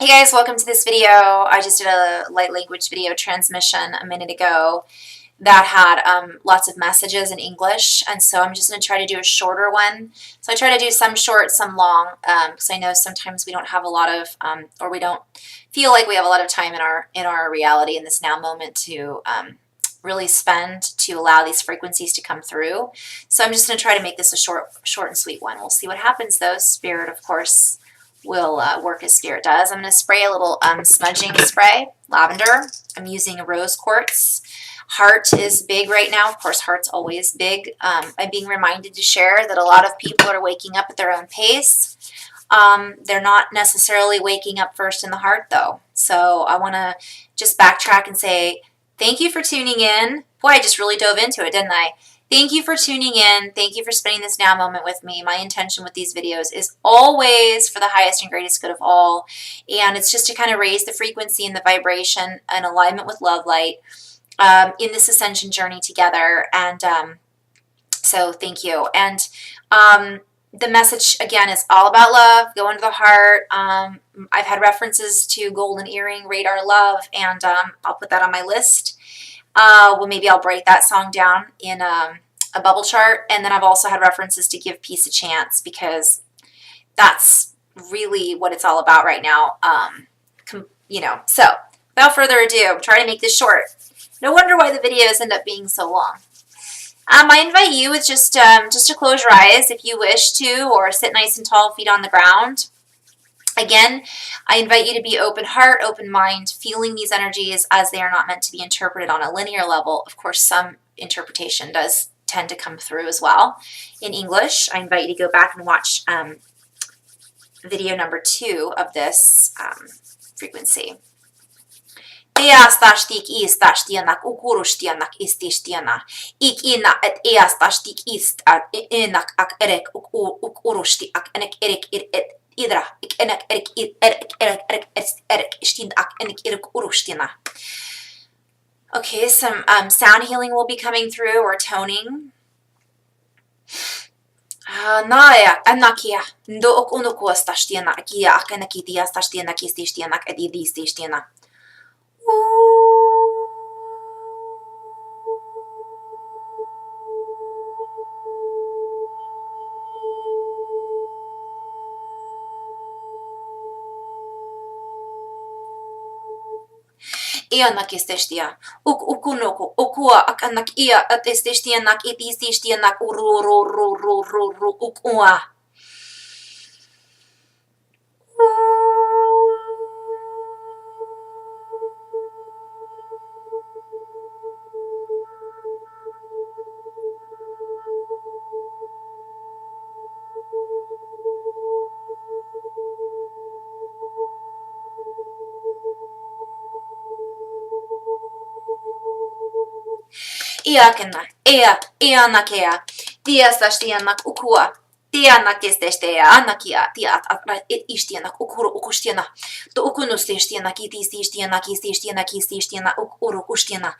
Hey guys, welcome to this video. I just did a light language video transmission a minute ago that had lots of messages in English, and so I'm just going to try to do a shorter one. So I try to do some short, some long, because I know sometimes we don't have a lot of, or we don't feel like we have a lot of time in our reality in this now moment to really spend to allow these frequencies to come through. So I'm just going to try to make this a short and sweet one. We'll see what happens though. Spirit, of course, will work as Spirit does. I'm going to spray a little smudging spray, lavender. I'm using rose quartz. Heart is big right now. Of course, heart's always big. I'm being reminded to share that a lot of people are waking up at their own pace. They're not necessarily waking up first in the heart, though. So I want to just backtrack and say thank you for tuning in. Boy, I just really dove into it, didn't I? Thank you for tuning in. Thank you for spending this now moment with me. My intention with these videos is always for the highest and greatest good of all. And it's just to kind of raise the frequency and the vibration in alignment with love light in this ascension journey together. And so thank you. And the message, again, is all about love. Go into the heart. I've had references to golden earring, radar love, and I'll put that on my list. Well, maybe I'll break that song down in a bubble chart. And then I've also had references to Give Peace a Chance, because that's really what it's all about right now. You know, so without further ado, I'm trying to make this short. No wonder why the videos end up being so long. I invite you with just to close your eyes if you wish to, or sit nice and tall, feet on the ground. Again, I invite you to be open heart, open mind, feeling these energies as they are not meant to be interpreted on a linear level. Of course, some interpretation does tend to come through as well. In English, I invite you to go back and watch video number 2 of this frequency. Eastastik istashtianak ukurushtianak istishtiana. Ik ina et eastastik ist enak ak erek ukurushti ak enek erek et idra ik enek erek erek ishtin ak enek erek urushtina. Okay, some sound healing will be coming through, or toning. Naya anakia ndo ok unuku astashtiana akia ak enek idiastashtianak istishtianak edidistishtiana. Ianak isteshtia, ukunoko, ukua akanak ia at isteshtianak itistishtianak uru ukua. Iakena, ianakea, diastashtianak ukua, dianak isteshtia, anakia, diat ishtianak ukuru ukushtiana, to ukunustishtianak itistishtianak istishtianak istishtiana ukuru kushtiana.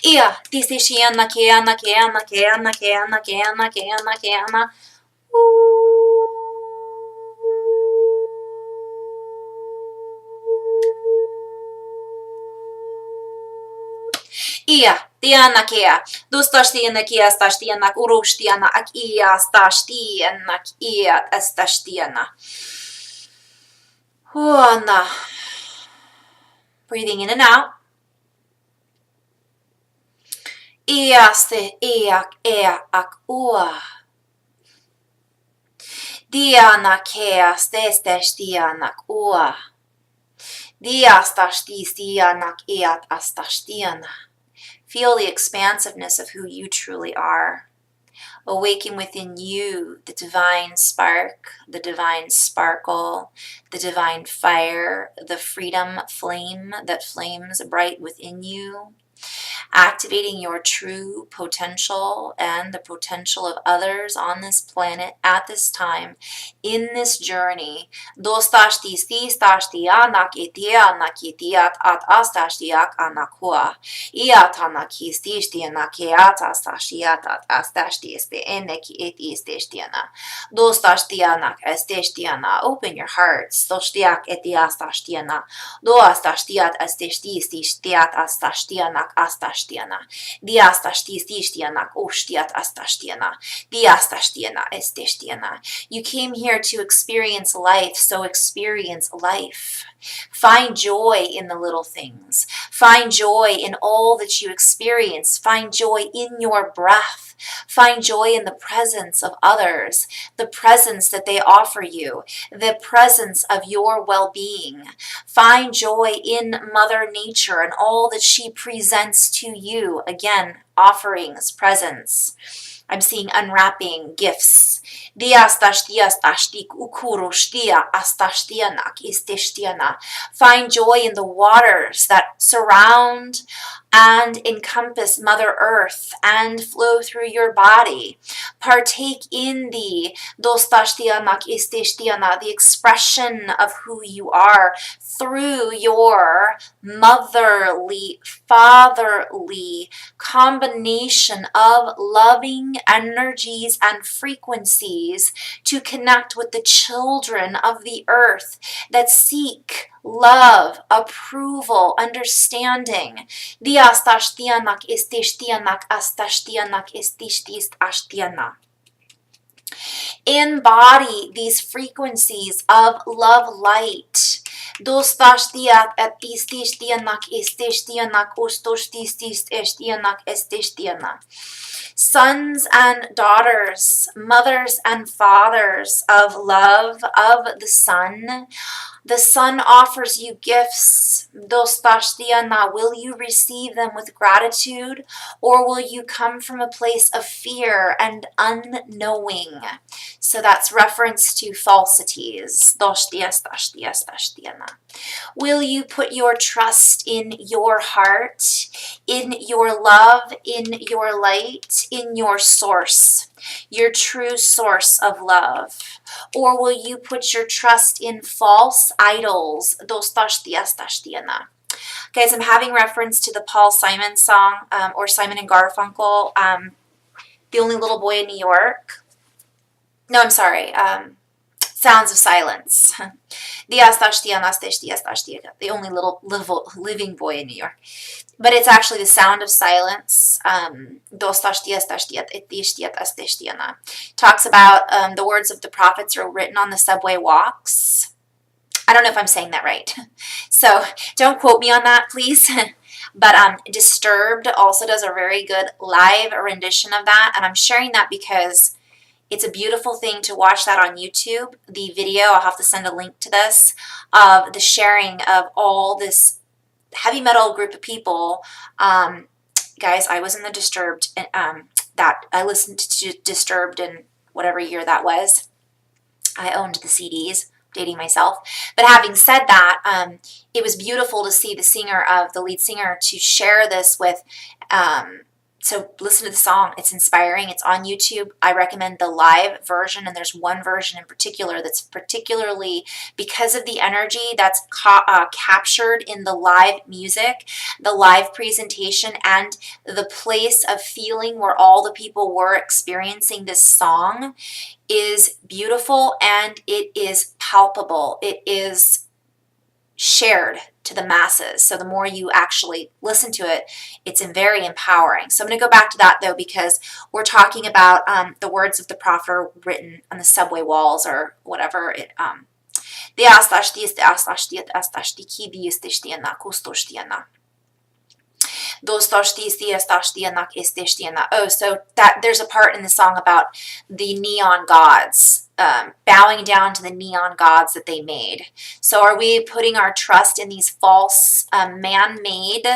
Ia, tisishiana, keana, keana, keana, keana, keana, keana, keana. Ia, tiana kea, dustashtiana kia stashtiana, urushtiana, ak ia stashtiana, ia estashtiana. Huana. Breathing in and out. Iaste eak ak ua. Diana kea stesteshtianak ua. Diastashtianak iat astashtiana. Feel the expansiveness of who you truly are. Awaken within you the divine spark, the divine sparkle, the divine fire, the freedom flame that flames bright within you. activating your true potential and the potential of others on this planet at this time in this journey. Open your hearts. Doas tastiat astestis tistiat astastianak astastiana. Dias tastis tistianak ostiat astastiana. Dias tastiana estestiana. You came here to experience life, so experience life. Find joy in the little things. Find joy in all that you experience. Find joy in your breath. Find joy in the presence of others, the presence that they offer you, the presence of your well-being. Find joy in Mother Nature and all that she presents to you. Again, offerings, presents. I'm seeing unwrapping gifts. Dias tashtias tashtik ukurushtia astashtianak istishtiana. Find joy in the waters that surround and encompass Mother Earth and flow through your body. Partake in the dostashtianak istishtiana, the expression of who you are through your motherly, fatherly combination of loving energies and frequencies to connect with the children of the earth that seek love, approval, understanding. Diastashtianak istishtianak astashtianak istishtis ashtiana. Embody these frequencies of love light. Dostashtiat atistishtianak istishtianak ustoshtistis estishtiana. Sons and daughters, mothers and fathers of love of the sun. The sun offers you gifts. Dostashtiana, will you receive them with gratitude, or will you come from a place of fear and unknowing? So that's reference to falsities. Doshtiastashtiastashtiana. Will you put your trust in your heart, in your love, in your light, in your source, your true source of love? Or will you put your trust in false idols? Dostashtiastashtiana. Guys, I'm having reference to the Paul Simon song, or Simon and Garfunkel, The Only Little Boy in New York. No, I'm sorry. Sounds of Silence. The only living boy in New York. But it's actually the sound of silence. Talks about the words of the prophets are written on the subway walks. I don't know if I'm saying that right. So don't quote me on that, please. But Disturbed also does a very good live rendition of that. And I'm sharing that because it's a beautiful thing to watch that on YouTube. The video, I'll have to send a link to this, of the sharing of all this heavy metal group of people. Guys, I was in the Disturbed, that I listened to Disturbed in whatever year that was. I owned the CDs, dating myself. But having said that, it was beautiful to see the lead singer, to share this with, so listen to the song. It's inspiring. It's on YouTube. I recommend the live version, and there's one version in particular that's particularly because of the energy that's captured in the live music, the live presentation, and the place of feeling where all the people were experiencing this song is beautiful, and it is palpable. It is shared to the masses. So the more you actually listen to it, it's very empowering. So I'm going to go back to that though, because we're talking about the words of the prophet are written on the subway walls or whatever. Oh, so that there's a part in the song about the neon gods, bowing down to the neon gods that they made. So are we putting our trust in these false, man-made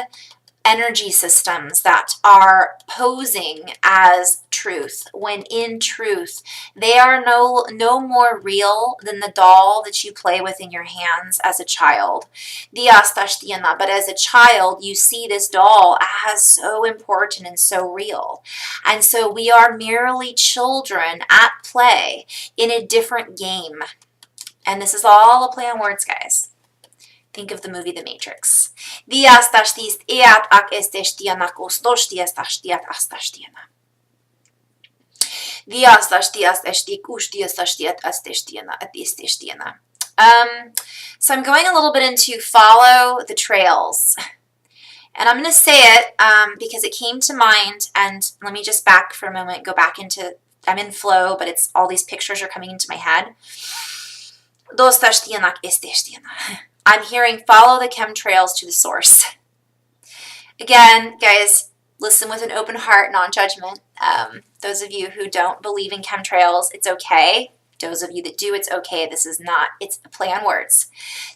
energy systems that are posing as truth, when in truth, they are no more real than the doll that you play with in your hands as a child. But as a child, you see this doll as so important and so real. And so we are merely children at play in a different game. And this is all a play on words, guys. Think of the movie The Matrix. So I'm going a little bit into follow the trails. And I'm going to say it because it came to mind. And let me just back for a moment, go back into, I'm in flow, but it's all these pictures are coming into my head. I'm hearing follow the chemtrails to the source. Again, guys, listen with an open heart, non-judgment. Those of you who don't believe in chemtrails, it's okay. Those of you that do, it's okay. This is not, it's a play on words.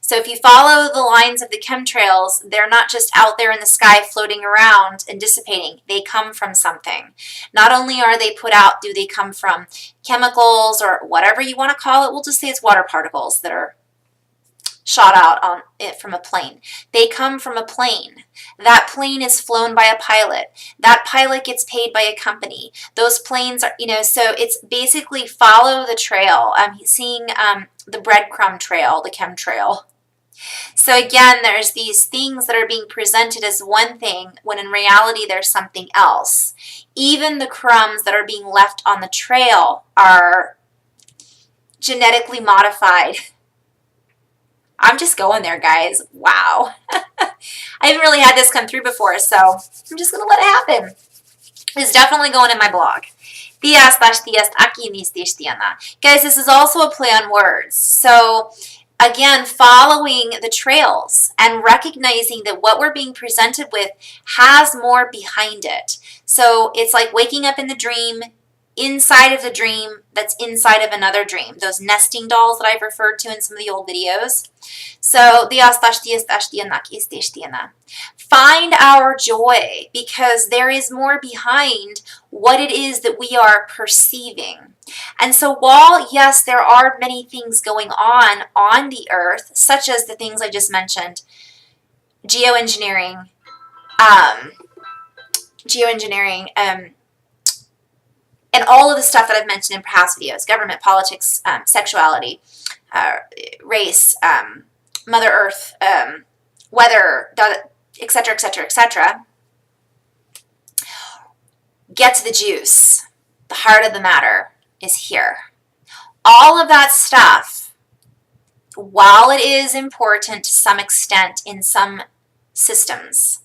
So if you follow the lines of the chemtrails, they're not just out there in the sky floating around and dissipating. They come from something. Not only are they put out, do they come from chemicals or whatever you want to call it. We'll just say it's water particles that are shot out on it from a plane. They come from a plane. That plane is flown by a pilot. That pilot gets paid by a company. Those planes are, so it's basically follow the trail. I'm seeing the breadcrumb trail, the chemtrail. So again, there's these things that are being presented as one thing when in reality there's something else. Even the crumbs that are being left on the trail are genetically modified. I'm just going there, guys. Wow. I haven't really had this come through before, so I'm just going to let it happen. It's definitely going in my blog. Guys, this is also a play on words. So, again, following the trails and recognizing that what we're being presented with has more behind it. So, it's like waking up in the dream, inside of the dream that's inside of another dream. Those nesting dolls that I've referred to in some of the old videos. So, find our joy because there is more behind what it is that we are perceiving. And so while, yes, there are many things going on the earth, such as the things I just mentioned, geo-engineering, and all of the stuff that I've mentioned in past videos, government, politics, sexuality, race, Mother Earth, weather, etc., etc., etc. Get to the juice. The heart of the matter is here. All of that stuff, while it is important to some extent in some systems,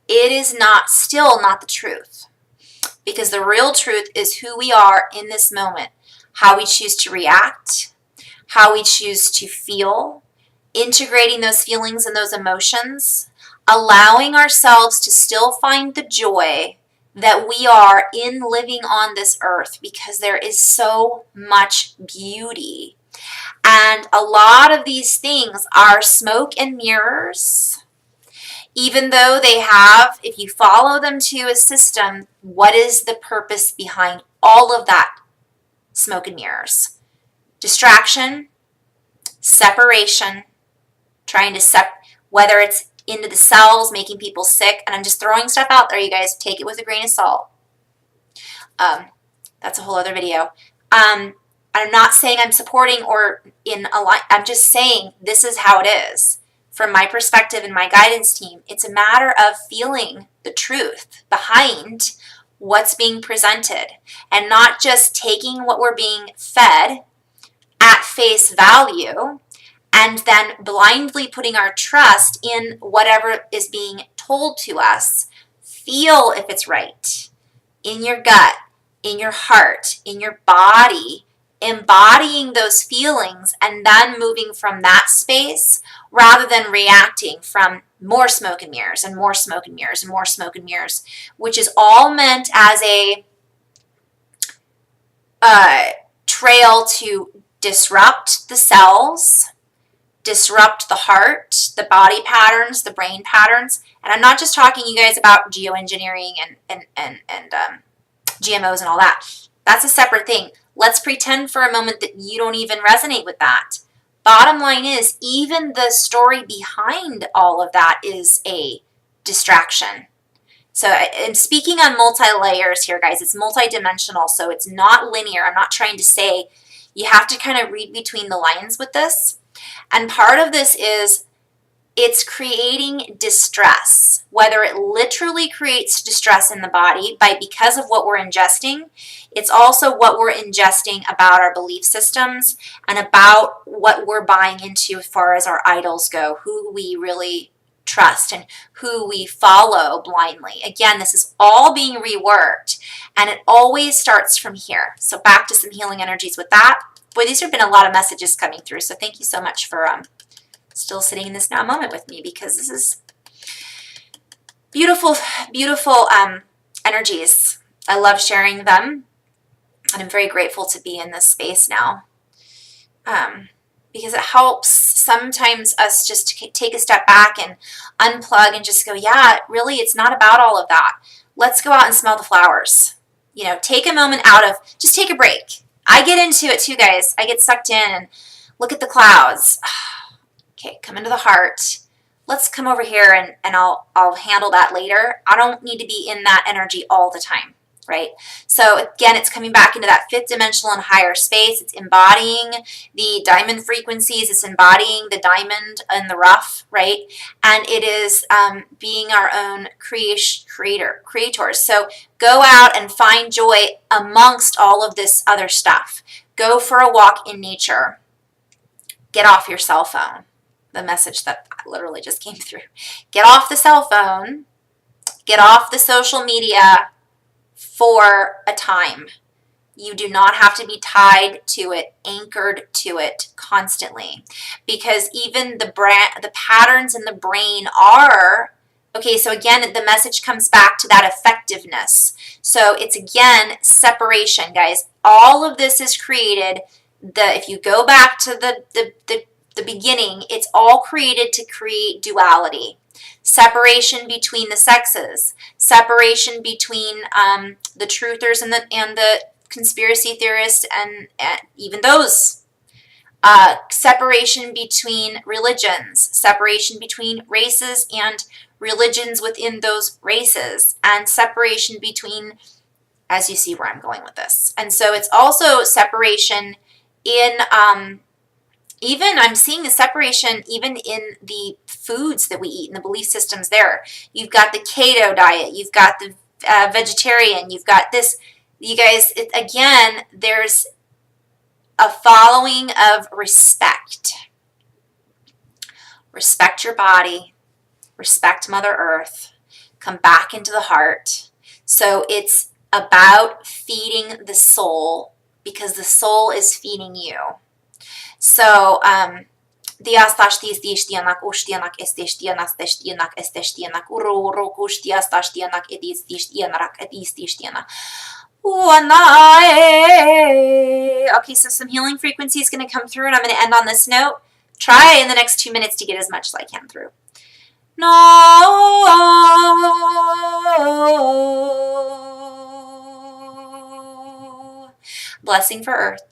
it is still not the truth. Because the real truth is who we are in this moment, how we choose to react, how we choose to feel, integrating those feelings and those emotions, allowing ourselves to still find the joy that we are in living on this earth because there is so much beauty. And a lot of these things are smoke and mirrors. Even though they have, if you follow them to a system, what is the purpose behind all of that smoke and mirrors? Distraction, separation, trying to whether it's into the cells, making people sick, and I'm just throwing stuff out there, you guys, take it with a grain of salt. That's a whole other video. I'm not saying I'm supporting or I'm just saying this is how it is. From my perspective and my guidance team, it's a matter of feeling the truth behind what's being presented and not just taking what we're being fed at face value and then blindly putting our trust in whatever is being told to us. Feel if it's right in your gut, in your heart, in your body, embodying those feelings and then moving from that space rather than reacting from more smoke and mirrors and more smoke and mirrors and more smoke and mirrors, which is all meant as a trail to disrupt the cells, disrupt the heart, the body patterns, the brain patterns. And I'm not just talking, you guys, about geoengineering and GMOs and all that. That's a separate thing. Let's pretend for a moment that you don't even resonate with that. Bottom line is, even the story behind all of that is a distraction. So, and speaking on multi-layers here, guys, it's multi-dimensional, so it's not linear. I'm not trying to say you have to kind of read between the lines with this. And part of this is it's creating distress, whether it literally creates distress in the body because of what we're ingesting. It's also what we're ingesting about our belief systems and about what we're buying into as far as our idols go, who we really trust and who we follow blindly. Again, this is all being reworked, and it always starts from here. So back to some healing energies with that. Boy, these have been a lot of messages coming through, so thank you so much for still sitting in this now moment with me, because this is beautiful, beautiful energies. I love sharing them, and I'm very grateful to be in this space now, because it helps sometimes us just to take a step back and unplug and just go, yeah, really, it's not about all of that. Let's go out and smell the flowers. You know, take a moment out of, just take a break. I get into it too, guys. I get sucked in and look at the clouds. Okay, come into the heart. Let's come over here and I'll handle that later. I don't need to be in that energy all the time, right? So again, it's coming back into that fifth dimensional and higher space. It's embodying the diamond frequencies. It's embodying the diamond in the rough, right? And it is being our own creators. So go out and find joy amongst all of this other stuff. Go for a walk in nature. Get off your cell phone. The message that literally just came through. Get off the cell phone. Get off the social media for a time. You do not have to be tied to it, anchored to it constantly, because even the patterns in the brain are, okay, so again, the message comes back to that effectiveness. So it's again, separation, guys. All of this is created, if you go back to the beginning, it's all created to create duality. Separation between the sexes, separation between the truthers and the conspiracy theorists and even those. Separation between religions, separation between races and religions within those races, and separation between, as you see where I'm going with this. And so it's also separation in even I'm seeing the separation even in the foods that we eat and the belief systems there. You've got the keto diet, you've got the vegetarian, you've got this. You guys, again, there's a following of respect. Respect your body, respect Mother Earth, come back into the heart. So it's about feeding the soul, because the soul is feeding you. So, Dias tash tis dish dianak ush dianak estesh dianas tesh dianak estesh dianak uro rokush dias tash dianak edis dish dianak edis dish dianak. Okay, so some healing frequency is going to come through, and I'm going to end on this note. Try in the next 2 minutes to get as much as I can through. No. Blessing for Earth.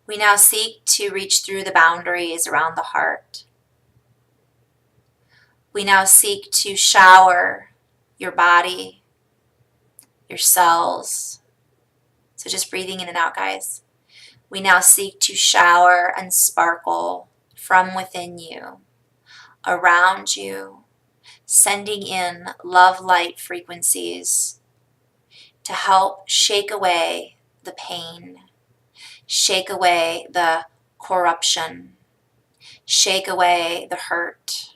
We now seek to reach through the boundaries around the heart. We now seek to shower your body, your cells. So just breathing in and out, guys. We now seek to shower and sparkle from within you, around you, sending in love light frequencies to help shake away the pain, shake away the corruption, shake away the hurt,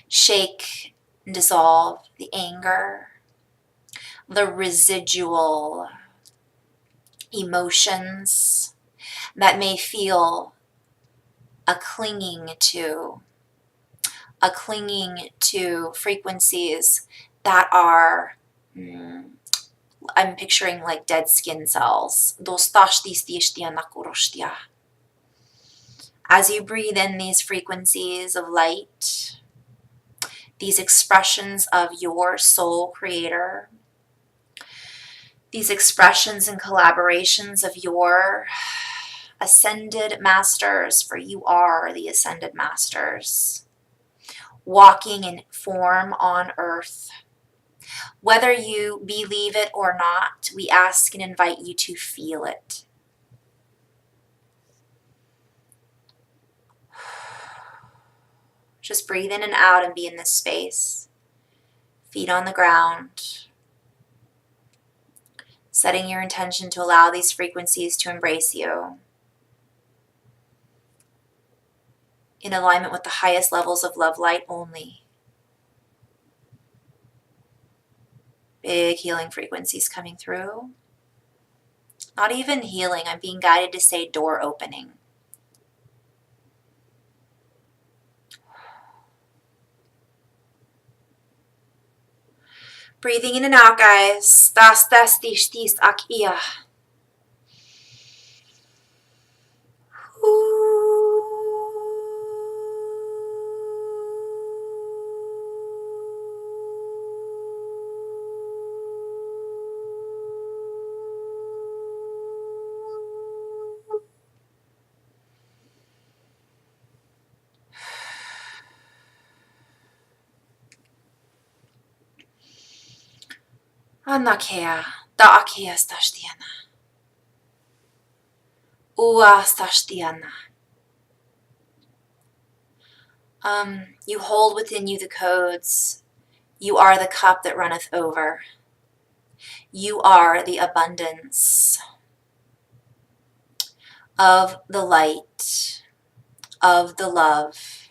shake and dissolve the anger, the residual emotions that may feel a clinging to a clinging to frequencies that are, I'm picturing like dead skin cells. As you breathe in these frequencies of light, these expressions of your soul creator, these expressions and collaborations of your ascended masters, for you are the ascended masters, walking in form on earth. Whether you believe it or not, we ask and invite you to feel it. Just breathe in and out and be in this space. Feet on the ground. Setting your intention to allow these frequencies to embrace you. In alignment with the highest levels of love light only. Big healing frequencies coming through. Not even healing, I'm being guided to say door opening. Breathing in and out, guys. Das, das, dish, dis, ak, iya. Anakea, da akia stashtiana. Ua stashtiana. You hold within you the codes. You are the cup that runneth over. You are the abundance of the light, of the love,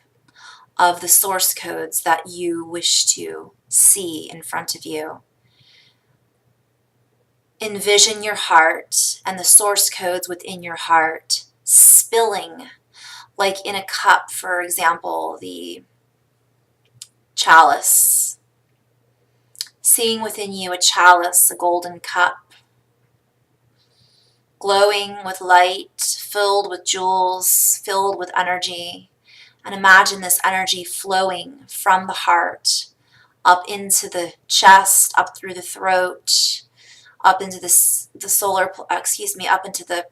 of the source codes that you wish to see in front of you. Envision your heart and the source codes within your heart spilling, like in a cup, for example, the chalice. Seeing within you a chalice, a golden cup, glowing with light, filled with jewels, filled with energy. And imagine this energy flowing from the heart up into the chest, up through the throat, up into the solar, up into the,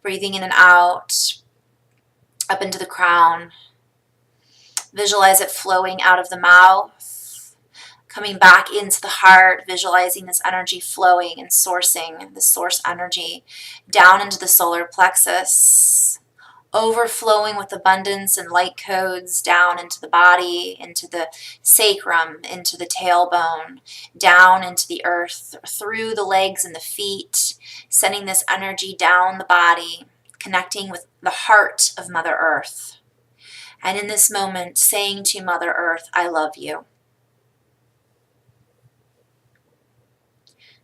breathing in and out, up into the crown. Visualize it flowing out of the mouth, coming back into the heart, visualizing this energy flowing and sourcing, the source energy down into the solar plexus, overflowing with abundance and light codes down into the body, into the sacrum, into the tailbone, down into the earth, through the legs and the feet, sending this energy down the body, connecting with the heart of Mother Earth. And in this moment, saying to Mother Earth, I love you.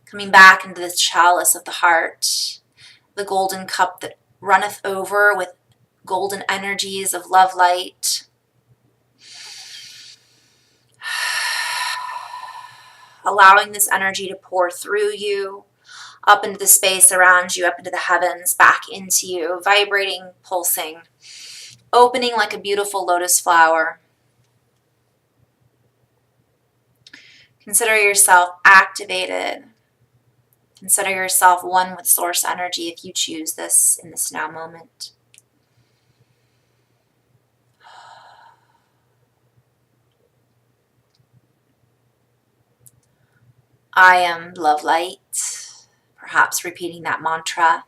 Coming back into this chalice of the heart, the golden cup that runneth over with golden energies of love light. Allowing this energy to pour through you, up into the space around you, up into the heavens, back into you, vibrating, pulsing, opening like a beautiful lotus flower. Consider yourself activated. Consider yourself one with source energy if you choose this in this now moment. I am love light. Perhaps repeating that mantra.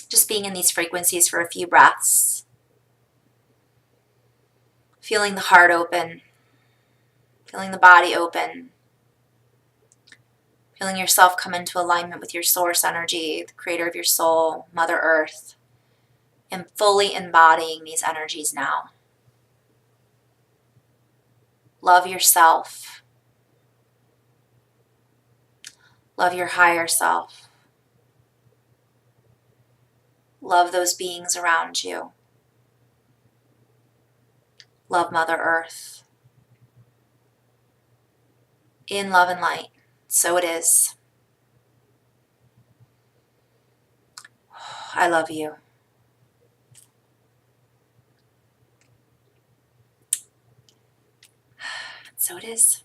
Just being in these frequencies for a few breaths. Feeling the heart open. Feeling the body open. Feeling yourself come into alignment with your source energy, the creator of your soul, Mother Earth, and fully embodying these energies now. Love yourself. Love your higher self. Love those beings around you. Love Mother Earth. In love and light. So it is. I love you. So it is.